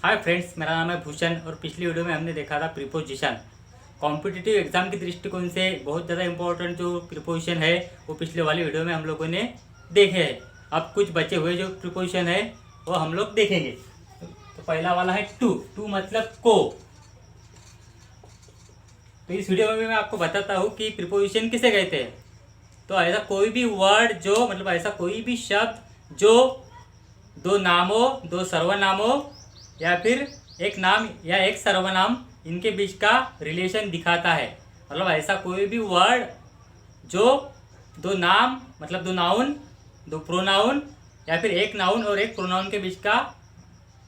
Hi friends, मेरा नाम है भूषण और पिछली वीडियो में हमने देखा था प्रीपोजिशन। कॉम्पिटिटिव एग्जाम के दृष्टिकोण से बहुत ज़्यादा इंपॉर्टेंट जो प्रीपोजिशन है वो पिछले वाली वीडियो में हम लोगों ने देखे हैं। अब कुछ बचे हुए जो प्रीपोजिशन है वो हम लोग देखेंगे। तो पहला वाला है टू। टू मतलब को। तो इस वीडियो में मैं आपको बताता हूँ कि प्रीपोजिशन किसे कहते हैं। तो ऐसा कोई भी वर्ड जो मतलब ऐसा कोई भी शब्द जो दो नामों, दो सर्वनामों या फिर एक नाम या एक सर्वनाम इनके बीच का रिलेशन दिखाता है। मतलब ऐसा कोई भी वर्ड जो दो नाम मतलब दो नाउन, दो प्रोनाउन या फिर एक नाउन और एक प्रोनाउन के बीच का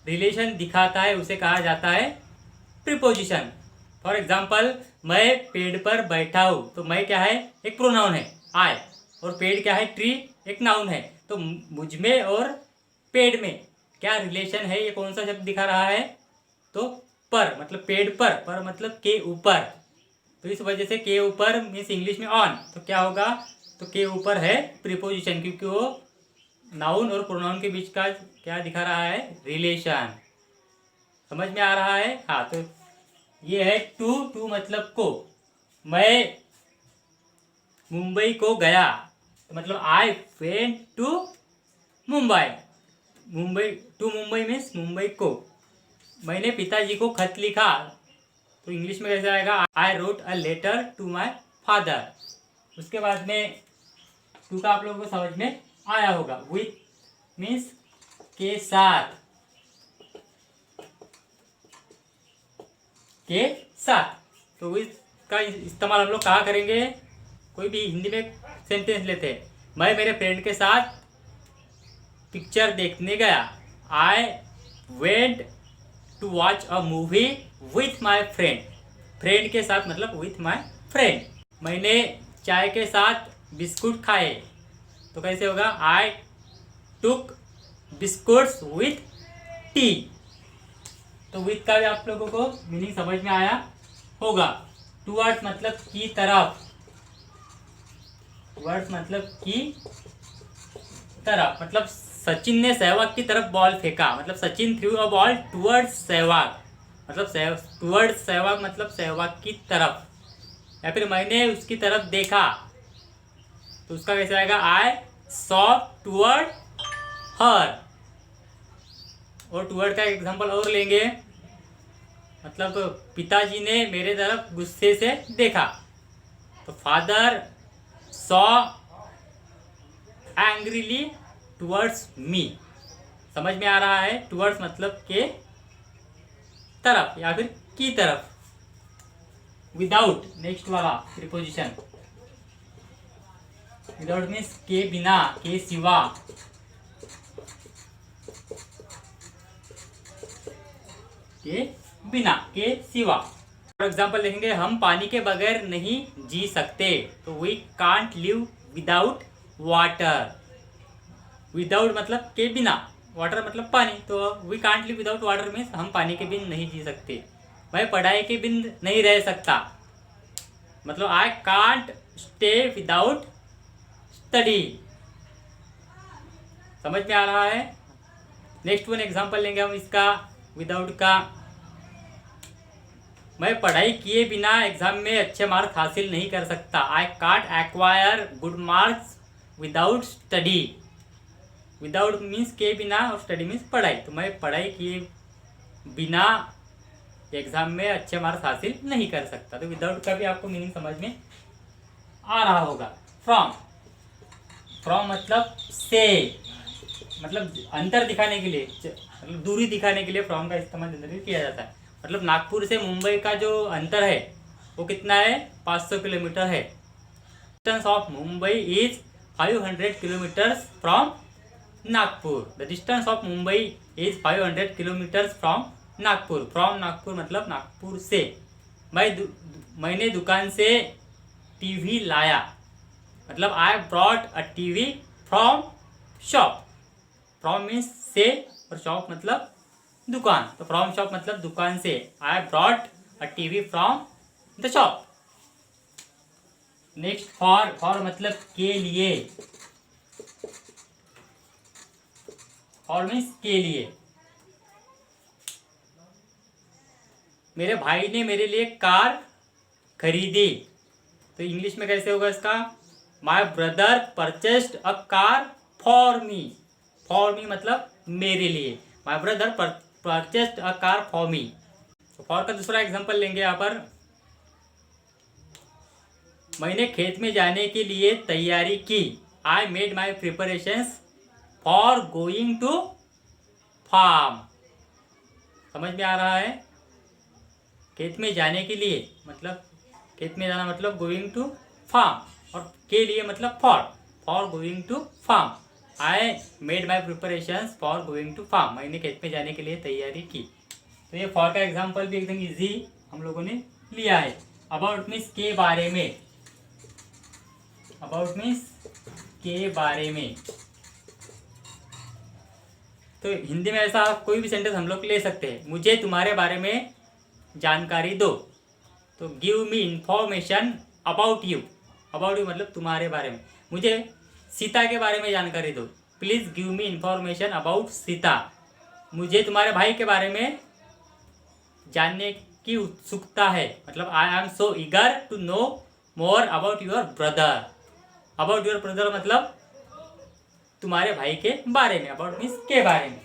रिलेशन दिखाता है उसे कहा जाता है प्रीपोजिशन। फॉर एग्जाम्पल, मैं पेड़ पर बैठा हूँ। तो मैं क्या है, एक प्रोनाउन है आई, और पेड़ क्या है, ट्री, एक नाउन है। तो मुझ में और पेड़ में क्या रिलेशन है, ये कौन सा शब्द दिखा रहा है, तो पर मतलब पेड़ पर मतलब के ऊपर। तो इस वजह से के ऊपर मीन्स इंग्लिश में ऑन, तो क्या होगा, तो के ऊपर है प्रीपोजिशन, क्योंकि वो नाउन और प्रोनाउन के बीच का क्या दिखा रहा है, रिलेशन। समझ में आ रहा है। हाँ, तो ये है टू। टू मतलब को। मैं मुंबई को गया, तो मतलब I went to Mumbai. Mumbai to Mumbai means Mumbai को। मैंने पिताजी को खत लिखा, तो इंग्लिश में कैसे आएगा, I wrote a letter to my father. उसके बाद में टू का आप लोगों को समझ में आया होगा। विथ मीन्स के साथ, के साथ। तो विथ का इस्तेमाल हम लोग कहाँ करेंगे, कोई भी हिंदी में सेंटेंस लेते हैं। मैं मेरे फ्रेंड के साथ पिक्चर देखने गया। I went to watch a movie with my friend. Friend के साथ मतलब विथ माई फ्रेंड। मैंने चाय के साथ बिस्कुट खाए, तो कैसे होगा, आई टुक बिस्कुट्स विथ टी। तो विथ का भी आप लोगों को मीनिंग समझ में आया होगा। टूवर्ड्स मतलब की तरफ, टूवर्ड्स मतलब की तरफ। मतलब सचिन ने सहवाग की तरफ बॉल फेंका, मतलब Sachin through a ball towards Sehwag, मतलब टूवर्ड्स सहवाग मतलब सहवाग की तरफ। या फिर मैंने उसकी तरफ देखा, तो उसका कैसे आएगा, आई सॉ टूवर्ड हर। और टूवर्ड का एग्जांपल और लेंगे, मतलब पिताजी ने मेरे तरफ गुस्से से देखा, तो father saw angrily towards me. समझ में आ रहा है। टूवर्ड्स मतलब के तरफ या फिर की तरफ। विदाउट नेक्स्ट वाला प्रीपोजिशन। विदाउट मीन्स के बिना, के सिवा। के बिना, के सिवा। फॉर एग्जाम्पल देखेंगे, हम पानी के बगैर नहीं जी सकते। तो we can't live without water. Without मतलब के बिना, वाटर मतलब पानी। तो we can't live without water means हम पानी के बिन नहीं जी सकते। मैं पढ़ाई के बिन नहीं रह सकता, मतलब I can't stay without study. समझ में आ रहा है। नेक्स्ट वन एग्जांपल लेंगे हम इसका, विदाउट का। मैं पढ़ाई किए बिना एग्जाम में अच्छे मार्क्स हासिल नहीं कर सकता। I can't acquire good marks without study. Without means के बिना और स्टडी मीन्स पढ़ाई। तो मैं पढ़ाई किए बिना एग्जाम में अच्छे मार्क्स हासिल नहीं कर सकता। तो विदाउट का भी आपको मीनिंग समझ में आ रहा होगा। फ्रॉम। फ्रॉम मतलब से, मतलब अंतर दिखाने के लिए, मतलब दूरी दिखाने के लिए फ्रॉम का इस्तेमाल जनरली किया जाता है। मतलब नागपुर से मुंबई का जो अंतर है वो कितना है, 500 किलोमीटर है। Distance of Mumbai is 500 kilometres from Nagpur. The distance of Mumbai is 500 kilometres from Nagpur. From Nagpur मतलब नागपुर से। मैंने दुकान से टीवी लाया, मतलब I brought a TV from shop. From means से और शॉप मतलब दुकान। तो फ्रॉम शॉप मतलब दुकान से। I brought a TV from the shop. Next for. For मतलब के लिए। फॉर मीन्स के लिए। मेरे भाई ने मेरे लिए कार खरीदी। तो इंग्लिश में कैसे होगा इसका? My brother purchased a car for me. For me मतलब मेरे लिए। My brother purchased a car for me. तो फॉर का दूसरा एग्जांपल लेंगे यहाँ पर। मैंने खेत में जाने के लिए तैयारी की। I made my preparations for going to farm. समझ में आ रहा है? खेत में जाने के लिए मतलब खेत में जाना मतलब गोइंग टू फार्म, और के लिए मतलब for going to farm. I made my preparations for going to farm. मैंने खेत में जाने के लिए तैयारी की। तो ये फॉर का एग्जांपल भी एकदम इजी हम लोगों ने लिया है। अबाउट मीन्स के बारे में। अबाउट मीन्स के बारे में। तो हिंदी में ऐसा कोई भी सेंटेंस हम लोग ले सकते हैं। मुझे तुम्हारे बारे में जानकारी दो। तो give me information about you. About you मतलब तुम्हारे बारे में। मुझे सीता के बारे में जानकारी दो। Please give me information about Sita. मुझे तुम्हारे भाई के बारे में जानने की उत्सुकता है, मतलब I am so eager to know more about your brother. About your brother मतलब तुम्हारे भाई के बारे में। अबाउट मीन्स के बारे में।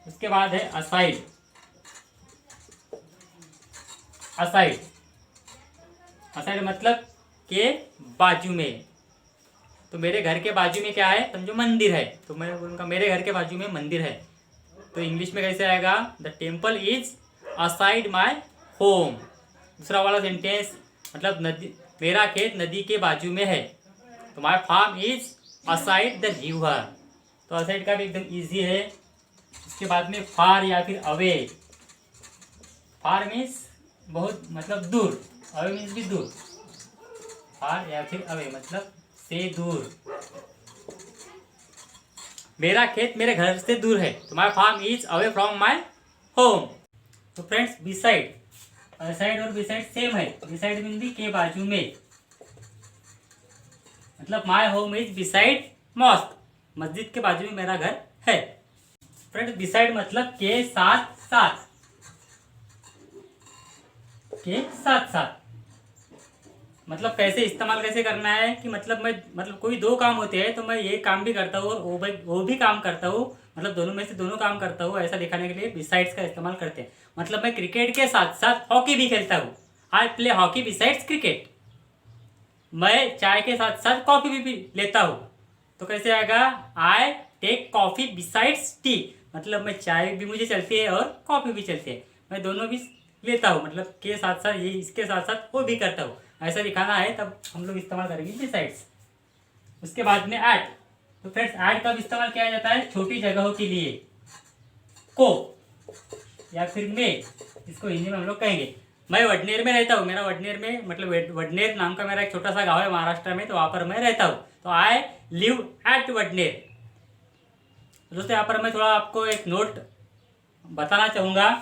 उसके बाद है असाइड। असाइड असाइड मतलब के बाजू में। तो मेरे घर के बाजू में क्या है? समझो मंदिर है। तो मैं उनका मेरे घर के बाजू में मंदिर है। तो इंग्लिश में कैसे आएगा? The temple is aside my home. दूसरा वाला सेंटेंस मतलब नदी, मेरा खेत नदी के बाजू में है। तो my farm is aside the river. तो असाइड का भी एकदम इजी है। उसके बाद में फार या फिर अवे। फार मीन्स बहुत मतलब दूर, अवे मीन्स भी दूर। फार या फिर अवे मतलब से दूर। मेरा खेत मेरे घर से दूर है। तो my farm is away from my home. तो फ्रेंड्स बिसाइड, असाइड और बिसाइड सेम है। बिसाइड मीन भी के बाजू में, मतलब my home is beside mosque. मस्जिद के बाजू में मेरा घर है। फ्रेंड्स बिसाइड मतलब के साथ साथ। के साथ साथ मतलब कैसे इस्तेमाल कैसे करना है कि मतलब मैं मतलब कोई दो काम होते हैं तो मैं ये काम भी करता हूँ और वो भी काम करता हूँ, मतलब दोनों में से दोनों काम करता हूँ, ऐसा दिखाने के लिए बिसाइड्स का इस्तेमाल करते हैं। मतलब मैं क्रिकेट के साथ साथ हॉकी भी खेलता हूँ। I play hockey besides cricket. मैं चाय के साथ साथ कॉफी भी लेता हूँ। तो कैसे आएगा? I take coffee besides tea. मतलब मैं चाय भी मुझे चलती है और कॉफी भी चलती है, मैं दोनों भी लेता हूँ। मतलब के साथ साथ ये इसके साथ साथ वो भी करता हूँ, ऐसा दिखाना है तब हम लोग इस्तेमाल करेंगे बिसाइड्स। उसके बाद में ऐट। तो फ्रेंड्स ऐट का भी इस्तेमाल किया जाता है छोटी जगहों के लिए। को या फिर में, इसको हिंदी में हम लोग कहेंगे। मैं वडनेर में रहता हूँ। मेरा वडनेर में मतलब वडनेर नाम का मेरा एक छोटा सा गांव है महाराष्ट्र में, तो वहाँ पर मैं रहता हूँ। तो आई लिव एट वडनेर। दोस्तों यहाँ पर मैं थोड़ा आपको एक नोट बताना चाहूँगा।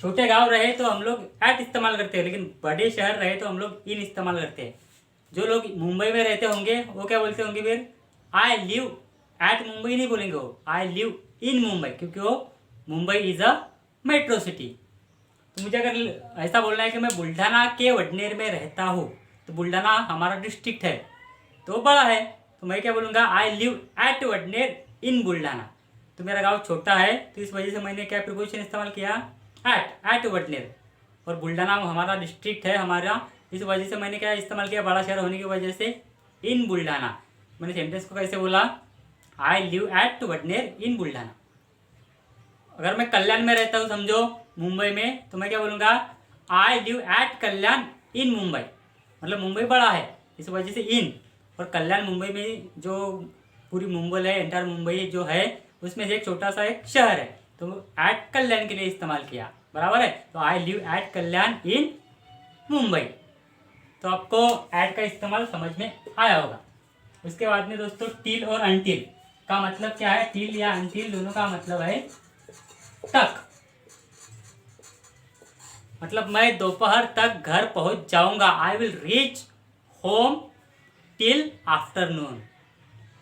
छोटे गांव रहे तो हम लोग एट इस्तेमाल करते हैं, लेकिन बड़े शहर रहे तो हम लोग इन इस्तेमाल करते हैं। जो लोग मुंबई में रहते होंगे वो क्या बोलते होंगे फिर? आई लिव एट मुंबई नहीं बोलेंगे वो, आई लिव इन मुंबई, क्योंकि वो Mumbai is a metro city. तो मुझे अगर ऐसा बोलना है कि मैं बुल्ढाना के वडनेर में रहता हूँ, तो बुल्ढाना हमारा डिस्ट्रिक्ट है तो बड़ा है, तो मैं क्या बोलूँगा? आई लिव एट वडनेर इन बुल्ढाना। तो मेरा गांव छोटा है तो इस वजह से मैंने क्या प्रिपोजिशन इस्तेमाल किया? एट वडनेर। और बुल्ढाना हमारा डिस्ट्रिक्ट है हमारा, इस वजह से मैंने क्या इस्तेमाल किया? बड़ा शहर होने की वजह से इन बुल्ढाना। मैंने सेंटेंस को कैसे बोला? आई लिव एट वडनेर इन बुल्ढाना। अगर मैं कल्याण में रहता हूँ समझो मुंबई में, तो मैं क्या बोलूँगा? आई लिव एट कल्याण इन मुंबई। मतलब मुंबई बड़ा है इस वजह से इन, और कल्याण मुंबई में जो पूरी मुंबई है, एंटायर मुंबई जो है उसमें से एक छोटा सा एक शहर है, तो एट कल्याण के लिए इस्तेमाल किया। बराबर है? तो आई लिव एट कल्याण इन मुंबई। तो आपको एट का इस्तेमाल समझ में आया होगा। उसके बाद में दोस्तों टिल और अनटिल का मतलब क्या है? टिल या अनटिल दोनों का मतलब है तक। मतलब मैं दोपहर तक घर पहुंच जाऊंगा। I will reach home till afternoon.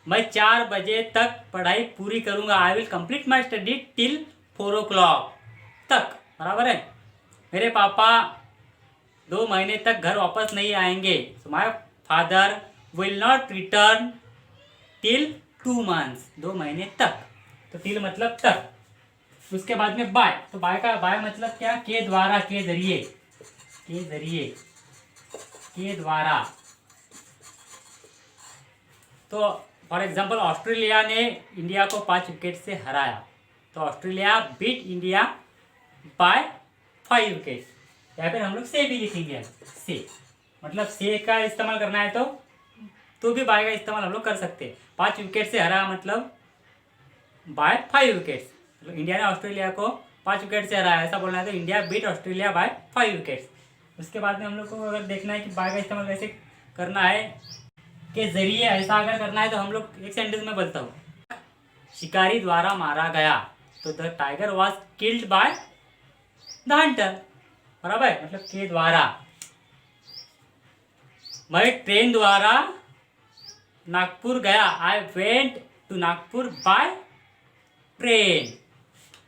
मैं 4 बजे तक पढ़ाई पूरी करूंगा। I will complete my study till 4 o'clock तक। बराबर है? मेरे पापा 2 महीने तक घर वापस नहीं आएंगे। So my father will not return till 2 months, 2 महीने तक। तो टिल मतलब तक। उसके बाद में बाय, तो बाय का बाय मतलब क्या, के द्वारा, के जरिए, के जरिए, के द्वारा। तो फॉर एग्जांपल ऑस्ट्रेलिया ने इंडिया को 5 विकेट से हराया, तो Australia beat India by 5 wicket. या फिर हम लोग से भी लिखेंगे, से मतलब से का इस्तेमाल करना है तो भी बाय का इस्तेमाल हम लोग कर सकते हैं। 5 विकेट से हरा मतलब बाय 5 विकेट्स, मतलब इंडिया ने ऑस्ट्रेलिया को 5 विकेट से हराया, ऐसा बोलना है तो India beat Australia by 5 wickets. उसके बाद में हम लोग को अगर देखना है कि बाय का इस्तेमाल कैसे करना है, के जरिए ऐसा अगर करना है तो हम लोग एक सेंटेंस में बोलता हूँ, शिकारी द्वारा मारा गया, तो the tiger was killed by the hunter, बराबर, मतलब के द्वारा। मैं ट्रेन द्वारा नागपुर गया, I went to Nagpur by train.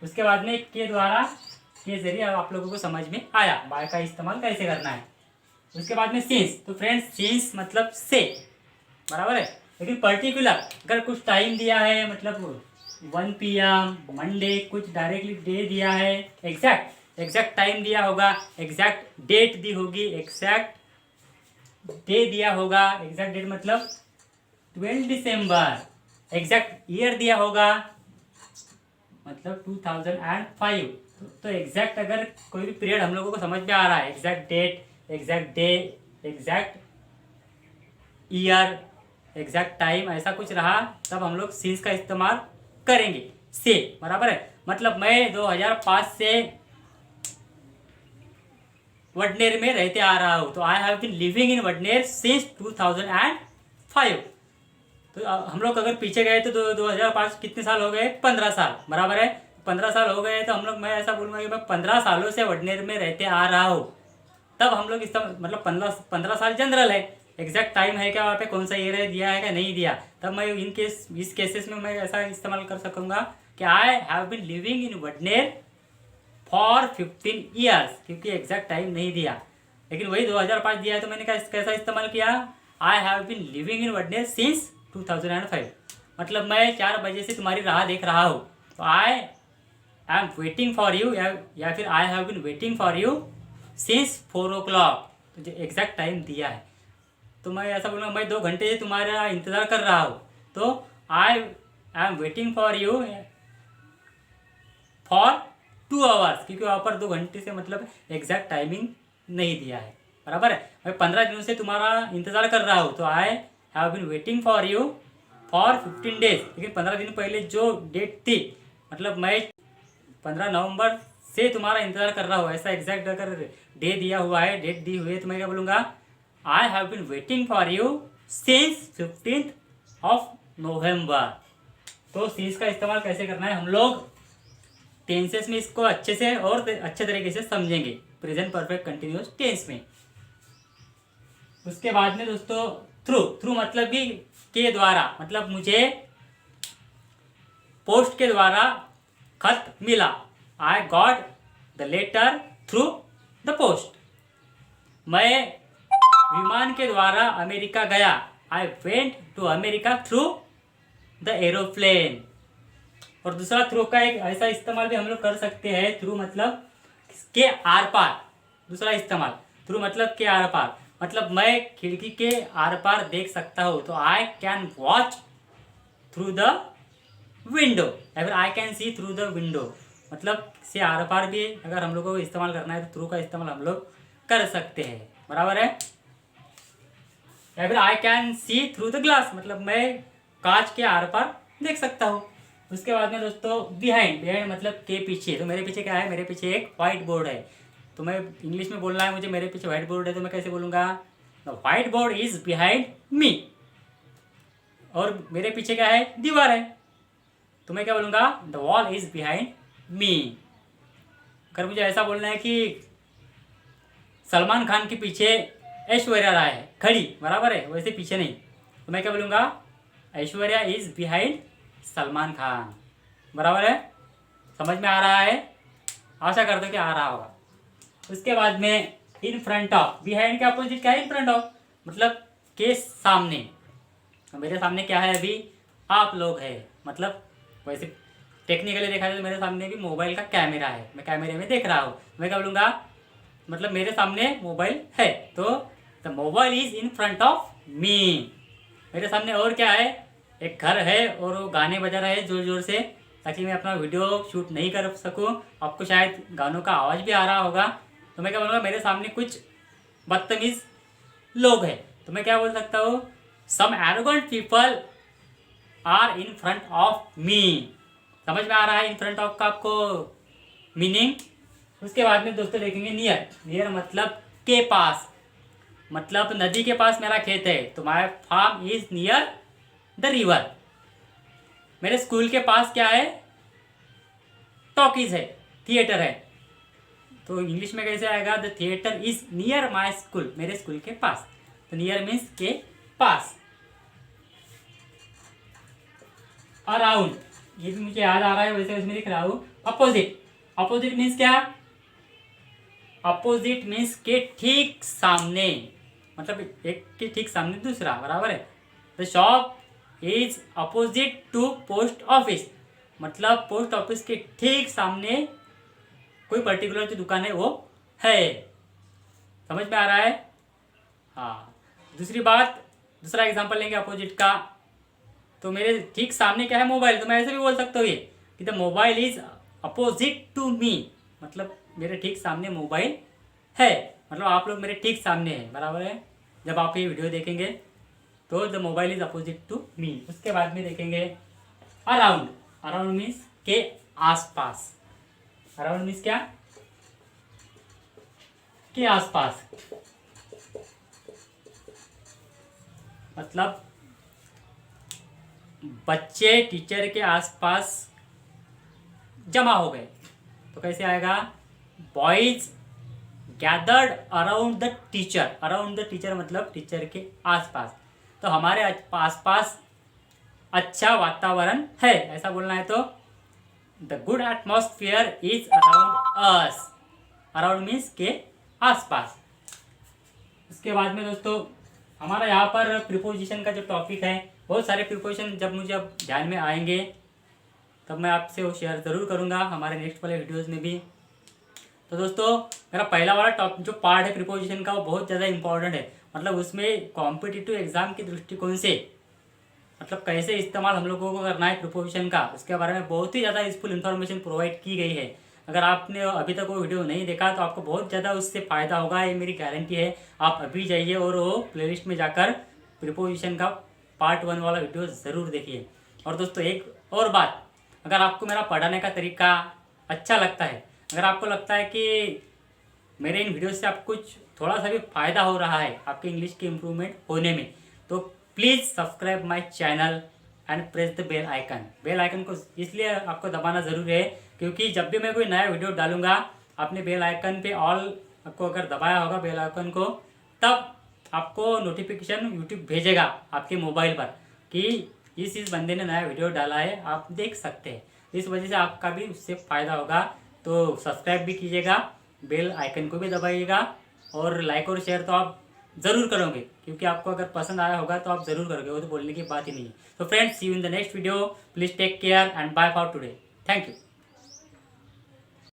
उसके बाद में के द्वारा, के जरिए आप लोगों को समझ में आया बाय का इस्तेमाल कैसे करना है। उसके बाद में सिंस, तो फ्रेंड्स सिंस मतलब से, बराबर है। लेकिन पर्टिकुलर अगर कुछ टाइम दिया है, मतलब 1 PM मंडे, कुछ डायरेक्टली डे दिया है, एग्जैक्ट टाइम दिया होगा, एग्जैक्ट डेट दी होगी, एग्जैक्ट डे दिया होगा, एग्जैक्ट डेट मतलब 12 दिसंबर, एग्जैक्ट ईयर दिया होगा मतलब 2005। तो एग्जैक्ट अगर कोई भी पीरियड हम लोगों को समझ में आ रहा है, exact date, exact day, exact year, exact time, ऐसा कुछ रहा, तब हम लोग सिंस का इस्तेमाल करेंगे, से, बराबर है। मतलब मैं 2005 से वडनेर में रहते आ रहा हूँ, तो I have been living in Wadner since 2005। तो हम लोग अगर पीछे गए तो 2005 कितने साल हो गए, 15 साल, बराबर है। 15 साल हो गए तो हम लोग, मैं ऐसा बोलूँगा कि मैं 15 सालों से वडनेर में रहते आ रहा हूँ, तब हम लोग इस्तेमाल, मतलब 15 साल जनरल है, एग्जैक्ट टाइम है क्या वहाँ पे, कौन सा ईयर है दिया है क्या नहीं दिया, तब मैं इस केसेस में मैं ऐसा इस्तेमाल कर सकूँगा कि I have been living in Wadner for 15 years, क्योंकि एग्जैक्ट टाइम नहीं दिया। लेकिन वही 2005 दिया है तो मैंने कैसा इस्तेमाल किया, I have been living in Wadner since 2005, मतलब मैं 4 बजे से तुम्हारी राह देख रहा हूँ, तो I am waiting for you, या फिर I have been waiting for you since 4 o'clock, तो जो एग्जैक्ट टाइम दिया है। तो मैं ऐसा बोलूँगा मैं 2 घंटे से तुम्हारा इंतज़ार कर रहा हूँ, तो I am waiting for you for 2 hours, क्योंकि वहाँ पर 2 घंटे से मतलब एग्जैक्ट टाइमिंग नहीं दिया है, बराबर है। मैं 15 दिनों से तुम्हारा इंतज़ार कर रहा हूँ, तो I have been waiting for you for 15 days, लेकिन 15 दिन पहले जो डेट थी, मतलब मैं 15 नवंबर से तुम्हारा इंतज़ार कर रहा हूँ, ऐसा एग्जैक्ट अगर डे दिया हुआ है, डेट दी हुई है, तो मैं क्या बोलूँगा, I have been waiting for you since 15th November। तो सिंस का इस्तेमाल कैसे करना है हम लोग टेंसेस में, इसको अच्छे से और अच्छे तरीके से समझेंगे प्रेजेंट परफेक्ट कंटिन्यूअस टेंस में। उसके बाद में दोस्तों थ्रू मतलब कि के द्वारा, मतलब मुझे पोस्ट के द्वारा खत मिला, I got the letter through the post. मैं विमान के द्वारा अमेरिका गया, I went to America through the aeroplane. और दूसरा थ्रू का एक ऐसा इस्तेमाल भी हम लोग कर सकते हैं, थ्रू मतलब के आर पार, दूसरा इस्तेमाल थ्रू मतलब के आर पार, मतलब मैं खिड़की के आर पार देख सकता हूँ, तो I can watch through the window, या फिर I can see through the window, मतलब से आर पार भी अगर हम लोग को इस्तेमाल करना है तो थ्रू का इस्तेमाल हम लोग कर सकते हैं, बराबर है। या फिर I can see through the glass, मतलब मैं कांच के आर पार देख सकता हूँ। उसके बाद में दोस्तों बिहाइंड मतलब के पीछे, तो मेरे पीछे क्या है, मेरे पीछे एक व्हाइट बोर्ड है, तो मैं इंग्लिश में बोलना है मुझे, मेरे पीछे व्हाइट बोर्ड है, तो मैं कैसे बोलूँगा, the white board is behind me. और मेरे पीछे क्या है, दीवार है, तो मैं क्या बोलूँगा, the wall is behind me. अगर मुझे ऐसा बोलना है कि सलमान खान के पीछे ऐश्वर्या राय है खड़ी, बराबर है, वैसे पीछे नहीं, तो मैं क्या बोलूँगा, ऐश्वर्या इज बिहाइंड सलमान खान, बराबर है। समझ में आ रहा है, आशा करते कि आ रहा होगा। उसके बाद में इन फ्रंट ऑफ, बिहाइंड के अपोजिट क्या है? इन फ्रंट ऑफ, मतलब के सामने। तो मेरे सामने क्या है? अभी आप लोग है, मतलब वैसे टेक्निकली देखा जाए तो मेरे सामने भी मोबाइल का कैमरा है, मैं कैमरे में देख रहा हूँ। मैं क्या बोलूँगा? मतलब मेरे सामने मोबाइल है, तो the mobile is in front of मी। मेरे सामने और क्या है? एक घर है और वो गाने बजा रहा है जोर जोर से, ताकि मैं अपना वीडियो शूट नहीं कर सकूं। आपको शायद गानों का आवाज़ भी आ रहा होगा। तो मैं क्या बोलूँगा? मेरे सामने कुछ बदतमीज लोग हैं, तो मैं क्या बोल सकता हूँ? Some arrogant people are in front of me. समझ में आ रहा है इन फ्रंट ऑफ का आपको मीनिंग? उसके बाद में दोस्तों देखेंगे नियर। नियर मतलब के पास, मतलब नदी के पास मेरा खेत है, तो my farm is near the river. मेरे स्कूल के पास क्या है? टॉकीज है, थिएटर है। तो इंग्लिश में कैसे आएगा? The theatre is near my school, मेरे स्कूल के पास। तो नियर मीन्स के पास। अराउंड, ये भी मुझे याद आ रहा है, वैसे उसमें लिख रहा हूँ। अपोजिट, अपोजिट मीन्स क्या? अपोजिट मीन्स के ठीक सामने, मतलब एक के ठीक सामने दूसरा, बराबर है। The shop is opposite to post office, मतलब पोस्ट ऑफिस के ठीक सामने कोई पर्टिकुलर जो दुकान है वो है। समझ में आ रहा है? हाँ। दूसरी बात, दूसरा एग्जांपल लेंगे अपोजिट का। तो मेरे ठीक सामने क्या है? मोबाइल। तो मैं ऐसे भी बोल सकता हूँ ये कि the mobile is opposite to me, मतलब मेरे ठीक सामने मोबाइल है, मतलब आप लोग मेरे ठीक सामने हैं, बराबर है। जब आप ये वीडियो देखेंगे तो the mobile is opposite to me. उसके बाद में देखेंगे अराउंड। अराउंड मीन्स के आसपास। अराउंड मीन्स क्या? के आसपास, मतलब बच्चे टीचर के आसपास जमा हो गए, तो कैसे आएगा? Boys gathered around the teacher. Around the teacher मतलब टीचर के आसपास। तो हमारे आसपास अच्छा वातावरण है, ऐसा बोलना है। तो the good atmosphere is around us. Around means के आसपास। उसके बाद में दोस्तों हमारा यहाँ पर प्रीपोजिशन का जो टॉपिक है, बहुत सारे प्रीपोजिशन जब मुझे अब ध्यान में आएंगे तब मैं आपसे वो शेयर ज़रूर करूँगा हमारे नेक्स्ट वाले वीडियोज़ में भी। तो दोस्तों मेरा पहला वाला टॉपिक जो पार्ट है प्रीपोजिशन का, वो बहुत ज़्यादा इंपॉर्टेंट है। मतलब उसमें कॉम्पिटिटिव एग्जाम के दृष्टिकोण से, मतलब कैसे इस्तेमाल हम लोगों को करना है प्रीपोजिशन का, उसके बारे में बहुत ही ज़्यादा यूजफुल इन्फॉर्मेशन प्रोवाइड की गई है। अगर आपने अभी तक वो वीडियो नहीं देखा तो आपको बहुत ज़्यादा उससे फ़ायदा होगा, ये मेरी गारंटी है। आप अभी जाइए और वो प्लेलिस्ट में जाकर प्रीपोजिशन का पार्ट 1 वाला वीडियो ज़रूर देखिए। और दोस्तों एक और बात, अगर आपको मेरा पढ़ाने का तरीका अच्छा लगता है, अगर आपको लगता है कि मेरे इन वीडियो से आपको कुछ थोड़ा सा भी फ़ायदा हो रहा है आपके इंग्लिश के इम्प्रूवमेंट होने में, तो please subscribe my channel and press the bell icon. Bell icon को इसलिए आपको दबाना ज़रूरी है क्योंकि जब भी मैं कोई नया वीडियो डालूंगा, आपने बेल आइकन पे ऑल आपको अगर दबाया होगा बेल आइकन को, तब आपको नोटिफिकेशन यूट्यूब भेजेगा आपके मोबाइल पर कि इस बंदे ने नया वीडियो डाला है, आप देख सकते हैं। इस वजह से आपका भी उससे फ़ायदा होगा। तो सब्सक्राइब भी कीजिएगा, बेल आइकन को भी दबाइएगा, और लाइक और शेयर तो आप ज़रूर करोगे क्योंकि आपको अगर पसंद आया होगा तो आप ज़रूर करोगे, वो तो बोलने की बात ही नहीं है। तो friends, see you in the next video. Please take care and bye for today. Thank you.